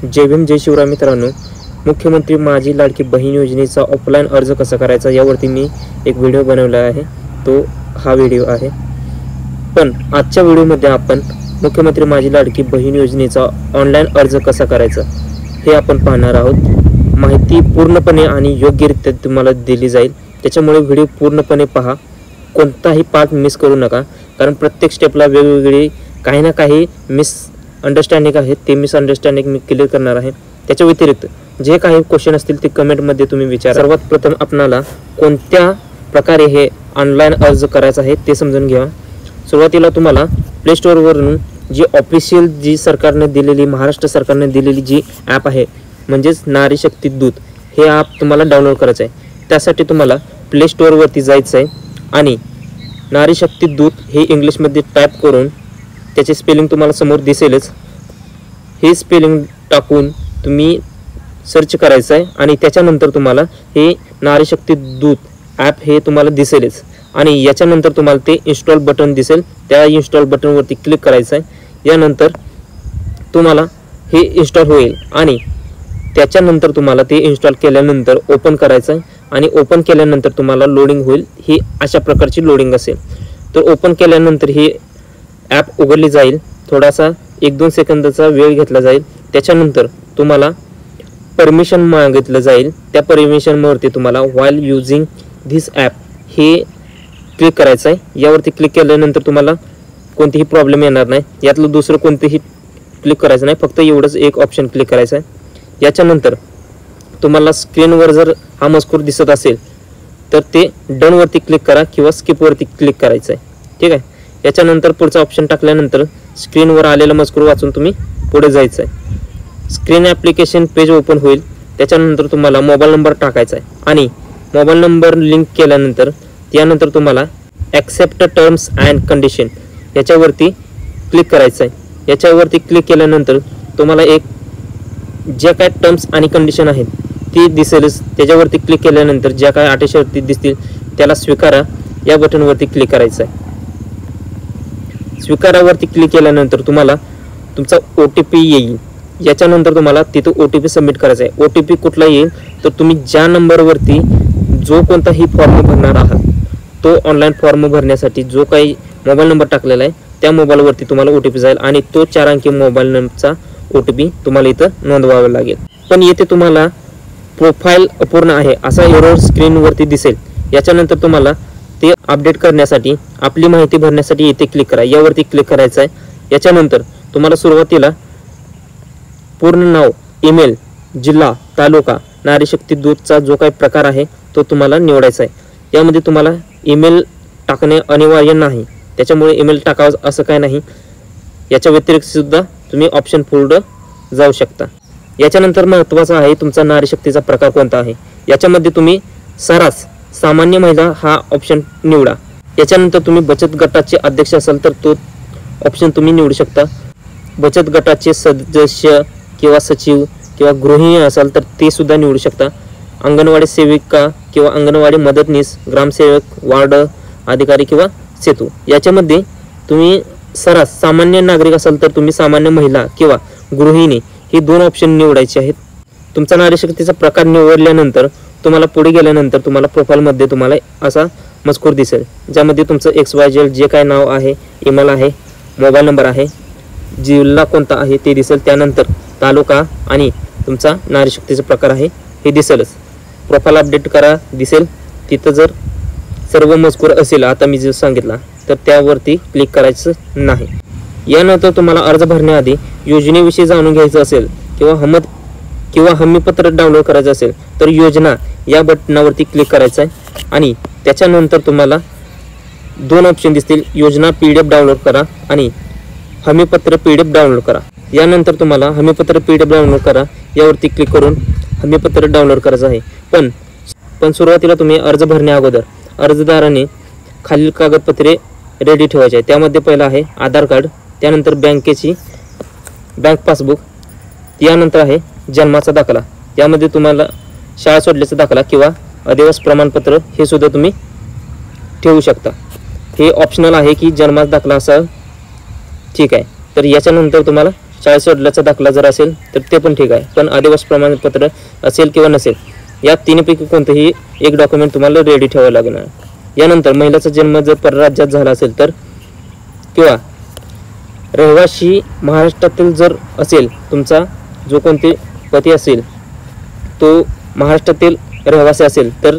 जय भीम जय शिवराय मित्रांनो, मुख्यमंत्री माझी लाडकी बहीण योजनेचा ऑफलाईन अर्ज कसा करायचा यावरती मी एक व्हिडिओ बनवला आहे। तो हा व्हिडिओ आहे। पण आजच्या व्हिडिओमध्ये आपण मुख्यमंत्री माझी लाडकी बहीण योजनेचा ऑनलाईन अर्ज कसा करायचा हे आपण पाहणार आहोत। माहिती पूर्णपणे आणि योग्यरित्या तुम्हाला दिली जाईल, त्याच्यामुळे व्हिडिओ पूर्णपणे पहा, कोणताही पार्ट मिस करू नका। कारण प्रत्येक स्टेपला वेगवेगळी काही ना काही अंडरस्टँडिंग आहे, ते मिसअंडरस्टँडिंग मी क्लिअर करणार आहे। त्याच्या व्यतिरिक्त जे काही क्वेश्चन असतील ते कमेंटमध्ये तुम्ही विचारा। सर्वात प्रथम आपणाला कोणत्या प्रकारे हे ऑनलाईन अर्ज करायचा आहे ते समजून घ्या। सुरुवातीला तुम्हाला प्ले स्टोअरवरून जी ऑफिशियल जी सरकारने दिलेली, महाराष्ट्र सरकारने दिलेली जी ॲप आहे म्हणजेच नारी शक्ती दूत, हे ॲप तुम्हाला डाउनलोड करायचं आहे। त्यासाठी तुम्हाला प्ले स्टोअरवरती जायचं आहे आणि नारी शक्ती दूत हे इंग्लिशमध्ये टाईप करून त्याचे स्पेलिंग तुम्हाला समोर दिसेलच, हे स्पेलिंग टाकून तुम्ही सर्च करायचं आहे आणि त्याच्यानंतर तुम्हाला हे नारी शक्ती दूत ॲप हे तुम्हाला दिसेलच आणि याच्यानंतर तुम्हाला ते इन्स्टॉल बटन दिसेल, त्या इन्स्टॉल बटनवरती क्लिक करायचं आहे। यानंतर तुम्हाला हे इन्स्टॉल होईल आणि त्याच्यानंतर तुम्हाला ते इन्स्टॉल केल्यानंतर ओपन करायचं आहे आणि ओपन केल्यानंतर तुम्हाला लोडिंग होईल। ही अशा प्रकारची लोडिंग असेल, तर ओपन केल्यानंतर हे ॲप उघडली जाईल। थोडासा 1-2 सेकंदाचा वेळ घेतला जाईल। त्याच्यानंतर तुम्हाला परमिशन मागितलं जाईल। त्या परमिशनवरती तुम्हाला व्हाईल युजिंग धिस ॲप हे क्लिक करायचं आहे। यावरती क्लिक केल्यानंतर तुम्हाला कोणतीही प्रॉब्लेम येणार नाही। यातलं दुसरं कोणतेही क्लिक करायचं नाही, फक्त एवढंच एक ऑप्शन क्लिक करायचं आहे। याच्यानंतर तुम्हाला स्क्रीनवर जर हा मजकूर दिसत असेल तर ते डनवरती क्लिक करा किंवा स्किपवरती क्लिक करायचं आहे, ठीक आहे। याच्यानंतर पुढचा ऑप्शन टाकल्यानंतर स्क्रीनवर आलेला मजकूर वाचून तुम्ही पुढे जायचं आहे। स्क्रीन ॲप्लिकेशन पेज ओपन होईल। त्याच्यानंतर तुम्हाला मोबाईल नंबर टाकायचा आहे आणि मोबाईल नंबर लिंक केल्यानंतर त्यानंतर तुम्हाला ॲक्सेप्ट टर्म्स अँड कंडिशन याच्यावरती क्लिक करायचं आहे। याच्यावरती क्लिक केल्यानंतर तुम्हाला एक ज्या काय टर्म्स आणि कंडिशन आहेत ती दिसेलच। त्याच्यावरती क्लिक केल्यानंतर ज्या काय अटी शर्ती दिसतील त्याला स्वीकारा या बटनवरती क्लिक करायचं आहे। स्वीकारावरती क्लिक केल्यानंतर तुम्हाला तुमचा OTP येईल। याच्यानंतर तुम्हाला तिथं OTP सबमिट करायचा आहे। OTP कुठला येईल तर तुम्ही ज्या नंबरवरती जो कोणताही फॉर्म भरणार आहात तो ऑनलाईन फॉर्म भरण्यासाठी जो काही मोबाईल नंबर टाकलेला आहे त्या मोबाईलवरती तुम्हाला OTP जाईल आणि तो 4 अंकी मोबाईल नंबरचा OTP तुम्हाला इथं नोंदवावा लागेल। पण येथे तुम्हाला प्रोफाईल अपूर्ण आहे असा एरर स्क्रीनवरती दिसेल। याच्यानंतर तुम्हाला ते अपडेट करण्यासाठी, आपली माहिती भरण्यासाठी येथे क्लिक करा, यावरती क्लिक करायचं आहे। याच्यानंतर तुम्हाला सुरुवातीला पूर्ण नाव, ईमेल, जिल्हा, तालुका, नारी शक्ती दूतचा जो काही प्रकार आहे तो तुम्हाला निवडायचा आहे। यामध्ये तुम्हाला ईमेल टाकणे अनिवार्य नाही, त्याच्यामुळे ईमेल टाकावं असं काय नाही। याच्या व्यतिरिक्त सुद्धा तुम्ही ऑप्शन पुढे जाऊ शकता। याच्यानंतर महत्त्वाचा आहे तुमचा नारी शक्तीचा प्रकार कोणता आहे। याच्यामध्ये तुम्ही सर्रास सामान्य महिला हा ऑप्शन निवडा। याच्यानंतर तुम्ही बचत गटाचे अध्यक्ष असाल तर तो ऑप्शन तुम्ही निवडू शकता। बचत गटाचे सदस्य किंवा सचिव किंवा गृहिणी असाल तर ते सुद्धा निवडू शकता। अंगणवाडी सेविका किंवा अंगणवाडी मदतनीस, ग्रामसेवक, वार्ड अधिकारी किंवा सेतू। याच्यामध्ये तुम्ही सर्रास सामान्य नागरिक असाल तर तुम्ही सामान्य महिला किंवा गृहिणी हे 2 ऑप्शन निवडायचे आहेत। तुमचा नारी शक्तीचा प्रकार निवडल्यानंतर तुम्हाला पुढे गेल्यानंतर तुम्हाला प्रोफाईलमध्ये तुम्हाला असा मजकूर दिसेल, ज्यामध्ये तुमचं XYZ जे काय नाव आहे, ईमेल आहे, मोबाईल नंबर आहे, जिल्हा कोणता आहे ते दिसेल, त्यानंतर तालुका आणि तुमचा नारी शक्तीचा प्रकार आहे हे दिसेलच। प्रोफाईल अपडेट करा दिसेल, तिथं जर सर्व मजकूर असेल आता मी जे सांगितला तर त्यावरती क्लिक करायचं नाही। यानंतर तुम्हाला अर्ज भरण्याआधी योजनेविषयी जाणून घ्यायचं असेल किंवा हमीपत्र डाउनलोड करायचं असेल तर योजना या बटनावरती क्लिक करायचं आहे आणि त्याच्यानंतर तुम्हाला 2 ऑप्शन दिसतील, योजना PDF डाउनलोड करा आणि हमीपत्र PDF डाउनलोड करा। यानंतर तुम्हाला हमीपत्र PDF डाउनलोड करा यावरती क्लिक करून हमीपत्र डाउनलोड करायचं आहे। पण सुरुवातीला तुम्ही अर्ज भरण्या अगोदर अर्जदाराने खालील कागदपत्रे रेडी ठेवायचे आहे। त्यामध्ये पहिलं आहे आधार कार्ड, त्यानंतर बँक पासबुक, यानंतर आहे जन्माचा दाखला, यामध्ये तुम्हाला शाळा सोडल्याचा दाखला किंवा अधिवास प्रमाणपत्र हे सुद्धा तुम्ही ठेवू शकता। हे ऑप्शनल आहे की जन्माचा दाखला असा, ठीक आहे। तर याच्यानंतर तुम्हाला शाळा सोडल्याचा दाखला जर असेल तर ते पण ठीक आहे, पण आदिवासी प्रमाणपत्र असेल किंवा नसेल या तिन्हीपैकी कोणतंही एक डॉक्युमेंट तुम्हाला रेडी ठेवावं लागणार. यानंतर महिलेचा जन्म जर परराज्यात झाला असेल तर किंवा रहिवासी महाराष्ट्रातील जर असेल, तुमचा जो कोणते पती असेल तो महाराष्ट्रातील रहिवासी असेल तर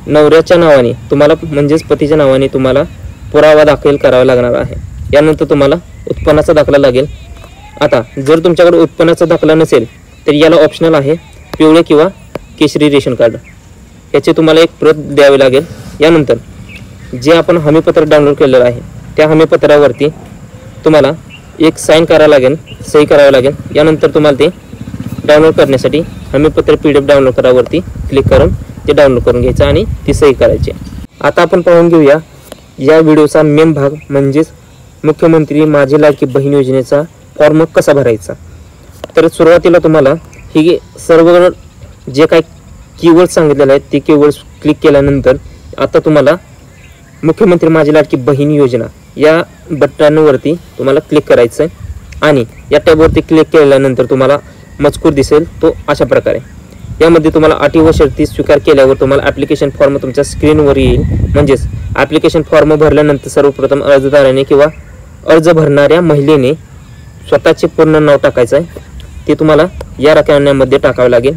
नवऱ्याच्या नावाने तुम्हाला म्हणजेच पतीच्या नावाने तुम्हाला पुरावा दाखल करावा लागणार आहे. यानंतर तुम्हाला उत्पन्नाचा दाखला लागेल. आता जर तुमच्याकडे उत्पन्नाचा दाखला नसेल तर याला ऑप्शनल आहे पिवळे किंवा केशरी रेशन कार्ड, याची तुम्हाला एक प्रत द्यावी लागेल. यानंतर जे आपण हमीपत्र डाउनलोड केलेलं आहे त्या हमीपत्रावरती तुम्हाला एक साईन करावं लागेल, सही करावी लागेल. यानंतर तुम्हाला ते डाउनलोड करण्यासाठी हमीपत्र PDF डाउनलोड करावरती क्लिक करून ते डाउनलोड करून घ्यायचं आणि ती सही करायची. आता आपण पाहून घेऊया या व्हिडिओचा मेन भाग म्हणजेच मुख्यमंत्री माझी लाडकी बहीण योजनेचा फॉर्म कसा भरायचा. तर सुरुवातीला तुम्हाला ही सर्व जे काही कीवर्ड सांगितलेले आहेत ते कीवर्ड्स क्लिक केल्यानंतर आता तुम्हाला मुख्यमंत्री माझी लाडकी बहीण योजना या बटनावरती तुम्हाला क्लिक करायचं आहे आणि या टॅबवरती क्लिक केल्यानंतर तुम्हाला मजकूर दिसेल तो अशा प्रकारे. यामध्ये तुम्हाला अटी व शर्ती स्वीकार केल्यावर तुम्हाला ॲप्लिकेशन फॉर्म तुमच्या स्क्रीनवर येईल. म्हणजेच ॲप्लिकेशन फॉर्म भरल्यानंतर सर्वप्रथम अर्जदाराने किंवा अर्ज भरणाऱ्या महिलेने स्वतःचे पूर्ण नाव टाकायचं आहे, ते तुम्हाला या रकान्यामध्ये टाकावे लागेल.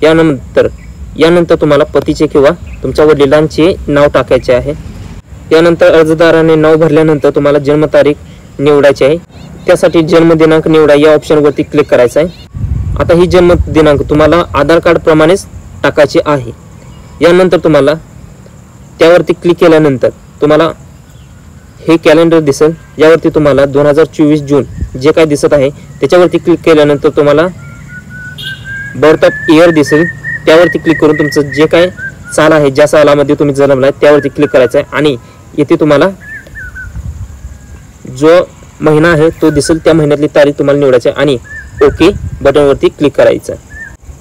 यानंतर तुम्हाला पतीचे किंवा तुमच्या वडिलांचे नाव टाकायचे आहे. यानंतर अर्जदाराने नाव भरल्यानंतर तुम्हाला जन्मतारीख निवडायची आहे. त्यासाठी जन्मदिनांक निवडा या ऑप्शनवरती क्लिक करायचं आहे. आता ही जन्मदिनांक तुम्हाला आधार कार्ड प्रमाणेच टाकायची आहे. यानंतर तुम्हाला त्यावरती क्लिक केल्यानंतर तुम्हाला हे कॅलेंडर दिसेल, यावरती तुम्हाला 2024 जून जे काय दिसत आहे त्याच्यावरती क्लिक केल्यानंतर तुम्हाला बर्थ ऑफ इयर दिसेल, त्यावरती क्लिक करून तुमचं जे काय साल आहे ज्या सालामध्ये तुम्ही जन्मला आहे त्यावरती क्लिक करायचं आहे आणि इथे तुम्हाला जो महिना आहे तो दिसेल, त्या महिन्यातली तारीख तुम्हाला निवडायची आहे आणि ओके बटनवरती क्लिक करायचं.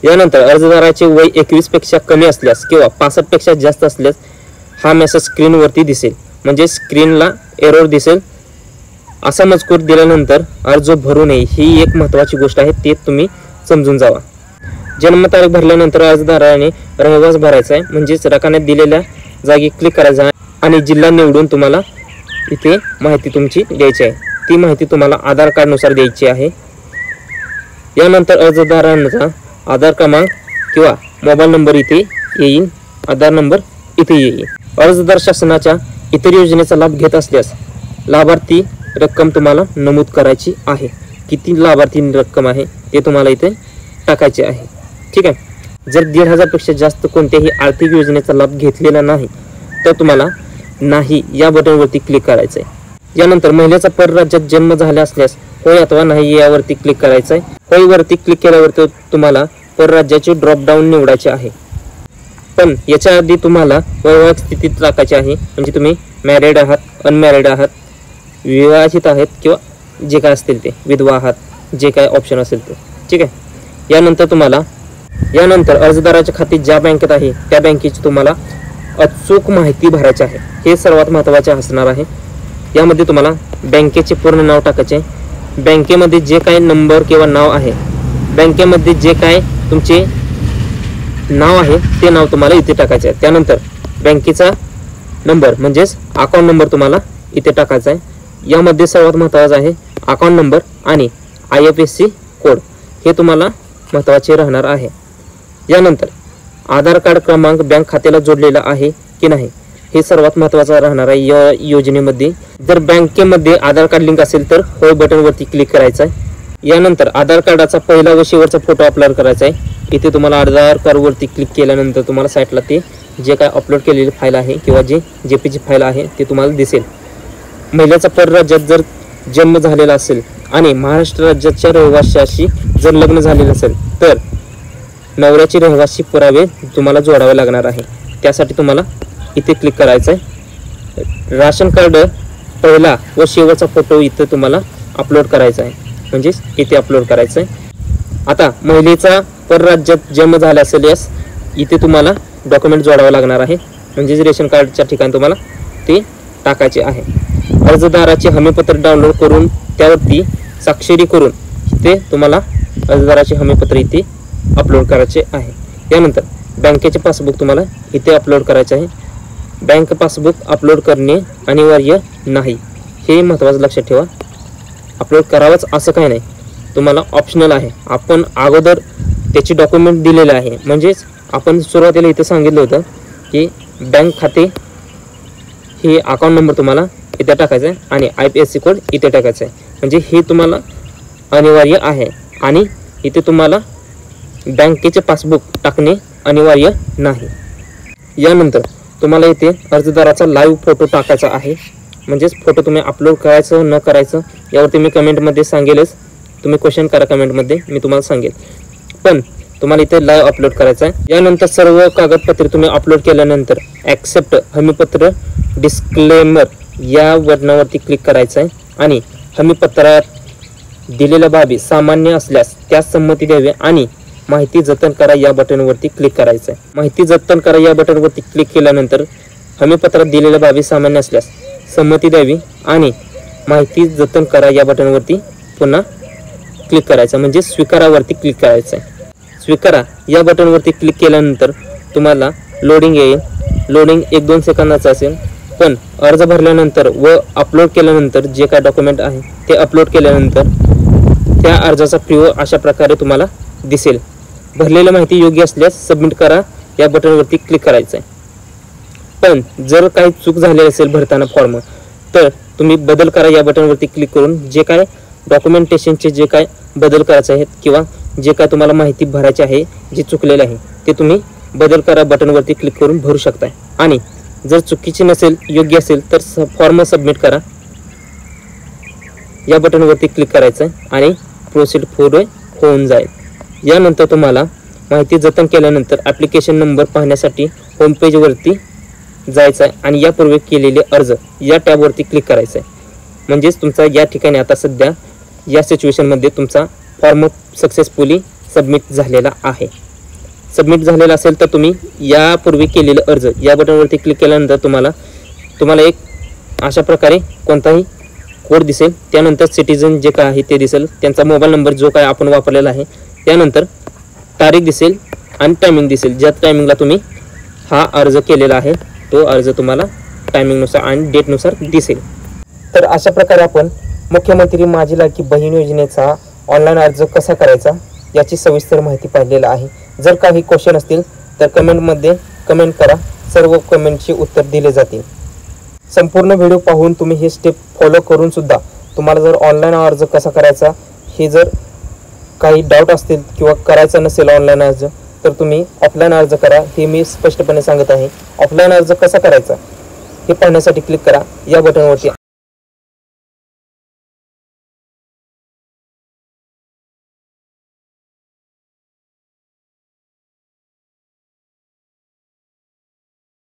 यानंतर अर्जदाराचे वय 21 पेक्षा कमी असल्यास किंवा 65 पेक्षा जास्त असल्यास हा मेसेज स्क्रीनवरती दिसेल, म्हणजे स्क्रीनला एरर दिसेल. असा मजकूर दिल्यानंतर अर्ज भरू नये ही एक महत्त्वाची गोष्ट आहे, ते तुम्ही समजून जावा. जन्मतारीख भरल्यानंतर अर्जदाराने रहिवास भरायचा आहे, म्हणजेच रकान्यात दिलेल्या जागी क्लिक करायचं आहे आणि जिल्हा निवडून तुम्हाला इथे माहिती तुमची द्यायची आहे. ती माहिती तुम्हाला आधार कार्डनुसार द्यायची आहे. यानंतर अर्जदारांचा आधार क्रमांक किंवा मोबाईल नंबर इथे येईल, आधार नंबर इथे येईल. अर्जदार शासनाच्या इतर योजनेचा लाभ घेत असल्यास लाभार्थी रक्कम तुम्हाला नमूद करायची आहे. किती लाभार्थी रक्कम आहे ते तुम्हाला इथे टाकायचे आहे. ठीक आहे. जर 1,500 पेक्षा जास्त कोणत्याही आर्थिक योजनेचा लाभ घेतलेला नाही तर तुम्हाला नाही या बटनवरती क्लिक करायचं आहे. यानंतर महिलेचा परराज्यात जन्म झाला असल्यास होय अथवा नाही यावरती क्लिक करायचं आहे. होय वरती क्लिक केल्यावरती तुम्हाला परराज्याचे ड्रॉप डाऊन निवडायचे आहे. पण याच्या आधी तुम्हाला वैवाहिक स्थितीत टाकायचे आहे, म्हणजे तुम्ही मॅरिड आहात, अनमॅरिड आहात, विवाहित आहेत किंवा जे काय असतील ते, विधवा आहात, जे काय ऑप्शन असेल ते. ठीक आहे. यानंतर अर्जदाराच्या खाते ज्या बँकेत आहे त्या बँकेची तुम्हाला अचूक माहिती भरायची आहे. हे सर्वात महत्त्वाचे असणार आहे. यामध्ये तुम्हाला बँकेचे पूर्ण नाव टाकायचे आहे. बँकेमध्ये जे काय नंबर किंवा नाव आहे, बँकेमध्ये जे काय तुमचे नाव आहे ते नाव तुम्हाला इथे टाकायचे आहे. त्यानंतर बँकेचा नंबर म्हणजेच अकाउंट नंबर तुम्हाला इथे टाकायचा आहे. यामध्ये सर्वात महत्त्वाचं आहे अकाउंट नंबर आणि IFSC कोड, हे तुम्हाला महत्त्वाचे राहणार आहे. यानंतर आधार कार्ड क्रमांक बँक खात्याला जोडलेला आहे की नाही हे सर्वात महत्त्वाचं राहणार आहे या योजनेमध्ये. जर बँकेमध्ये आधार कार्ड लिंक असेल तर होय बटनवरती क्लिक करायचं आहे. यानंतर आधार कार्डाचा पहिला व शेवटचा फोटो अपलोड करायचा आहे. इथे तुम्हाला आधार कार्डवरती क्लिक केल्यानंतर तुम्हाला साईटला ते जे काय अपलोड केलेली फाईल आहे किंवा जे JPG फाईल आहे ते तुम्हाला दिसेल. महिलेचा परराज्यात जर जन्म झालेला असेल आणि महाराष्ट्र राज्याच्या रहिवाशाशी जर लग्न झालेलं असेल तर नवऱ्याचे रहिवासी पुरावे तुम्हाला जोडावे लागणार आहे. त्यासाठी तुम्हाला इथे क्लिक करायचं आहे. राशन कार्ड पहिला व शेवटचा फोटो इथे तुम्हाला अपलोड करायचा आहे, म्हणजेच इथे अपलोड करायचं आहे. आता महिलेचा परराज्यात जन्म झाला असेल यास इथे तुम्हाला डॉक्युमेंट जोडावं लागणार आहे, म्हणजेच रेशन कार्डच्या ठिकाणी तुम्हाला ते टाकायचे आहे. अर्जदाराचे हमीपत्र डाउनलोड करून त्यावरती स्वाक्षरी करून ते तुम्हाला अर्जदाराचे हमीपत्र इथे अपलोड करायचे आहे. यानंतर बँकेचे पासबुक तुम्हाला इथे अपलोड करायचे आहे. बँक पासबुक अपलोड करणे अनिवार्य नाही, हे महत्त्वाचं लक्षात ठेवा. अपलोड करावंच असं काही नाही, तुम्हाला ऑप्शनल आहे. आपण अगोदर त्याची डॉक्युमेंट दिलेले आहे. म्हणजेच आपण सुरुवातीला इथे सांगितलं होतं की बँक खाते हे अकाउंट नंबर तुम्हाला इथे टाकायचा आहे आणि IPSC कोड इथे टाकायचा आहे. म्हणजे हे तुम्हाला अनिवार्य आहे आणि इथे तुम्हाला बँकेचे पासबुक टाकणे अनिवार्य नाही. यानंतर तुम्हाला इथे अर्जदाराचा लाईव्ह फोटो टाकायचा आहे. म्हणजेच फोटो तुम्ही अपलोड करायचं न करायचं यावरती मी कमेंटमध्ये सांगेलच. तुम्ही क्वेश्चन करा कमेंटमध्ये, मी तुम्हाला सांगेल. पण तुम्हाला इथे लाईव्ह अपलोड करायचं आहे. यानंतर सर्व कागदपत्रे तुम्ही अपलोड केल्यानंतर ॲक्सेप्ट हमीपत्र डिस्क्लेमर या बटनावरती क्लिक करायचं आहे आणि हमीपत्रात दिलेल्या बाबी सामान्य असल्यास त्यास संमती द्यावी आणि माहिती जतन करा या बटनवरती क्लिक करायचं आहे. माहिती जतन करा या बटनवरती क्लिक केल्यानंतर हमीपत्रात दिलेल्या बाबी सामान्य असल्यास संमती द्यावी आणि माहिती जतन करा या बटनवरती पुन्हा क्लिक करायचं, म्हणजे स्वीकारावरती क्लिक करायचं आहे. स्वीकारा या बटनवरती क्लिक केल्यानंतर तुम्हाला लोडिंग येईल. लोडिंग 1-2 सेकंदाचं असेल. पण अर्ज भरल्यानंतर व अपलोड केल्यानंतर जे काय डॉक्युमेंट आहे ते अपलोड केल्यानंतर त्या अर्जाचा प्रिव्ह्यू अशा प्रकारे तुम्हाला दिसेल. भरलेली माहिती योग्य असल्यास सबमिट करा या बटनवरती क्लिक करायचं आहे. पण जर काही चूक झाली असेल भरताना फॉर्म, तर तुम्ही बदल करा या बटनवरती क्लिक करून जे काय डॉक्युमेंटेशनचे जे काय बदल करायचे आहेत किंवा जे काय तुम्हाला माहिती भरायची आहे जे चुकलेले आहे ते तुम्ही बदल करा बटनवरती क्लिक करून भरू शकताय. आणि जर चुकीची नसेल योग्य असेल तर फॉर्म सबमिट करा या बटनवरती क्लिक करायचं आहे आणि प्रोसीड पुढे होऊन जाईल. यानंतर तुम्हाला माहिती जतन केल्यानंतर ॲप्लिकेशन नंबर पाहण्यासाठी होमपेजवरती जायचं आहे आणि यापूर्वी केलेले अर्ज या टॅबवरती क्लिक करायचं आहे. म्हणजेच तुमचा या ठिकाणी आता सध्या या सिच्युएशनमध्ये तुमचा फॉर्म सक्सेसफुली सबमिट झालेला आहे. सबमिट झालेला असेल तर तुम्ही यापूर्वी केलेले अर्ज या बटनवरती क्लिक केल्यानंतर तुम्हाला एक अशा प्रकारे कोणताही कोड दिसेल. त्यानंतर सिटीजन जे काय आहे ते दिसेल, त्यांचा मोबाईल नंबर जो काय आपण वापरलेला आहे, त्यानंतर तारीख दिसेल आणि टायमिंग दिसेल. ज्या टायमिंगला तुम्ही हा अर्ज केलेला आहे तो अर्ज तुम्हाला टायमिंगनुसार आणि डेटनुसार दिसेल. तर अशा प्रकारे आपण मुख्यमंत्री माझी लाडकी बहीण योजनेचा ऑनलाईन अर्ज कसा करायचा याची सविस्तर माहिती पाहिलेली आहे. जर काही क्वेश्चन असतील तर कमेंटमध्ये कमेंट करा, सर्व कमेंटचे उत्तर दिले जातील. संपूर्ण व्हिडिओ पाहून तुम्ही हे स्टेप फॉलो करून सुद्धा तुम्हाला जर ऑनलाईन अर्ज कसा करायचा हे जर काही डाऊट असतील किंवा करायचा नसेल ऑनलाईन अर्ज, तर तुम्ही ऑफलाईन अर्ज करा, हे मी स्पष्टपणे सांगत आहे. ऑफलाईन अर्ज कसा करायचा हे पाहण्यासाठी क्लिक करा या बटनवरती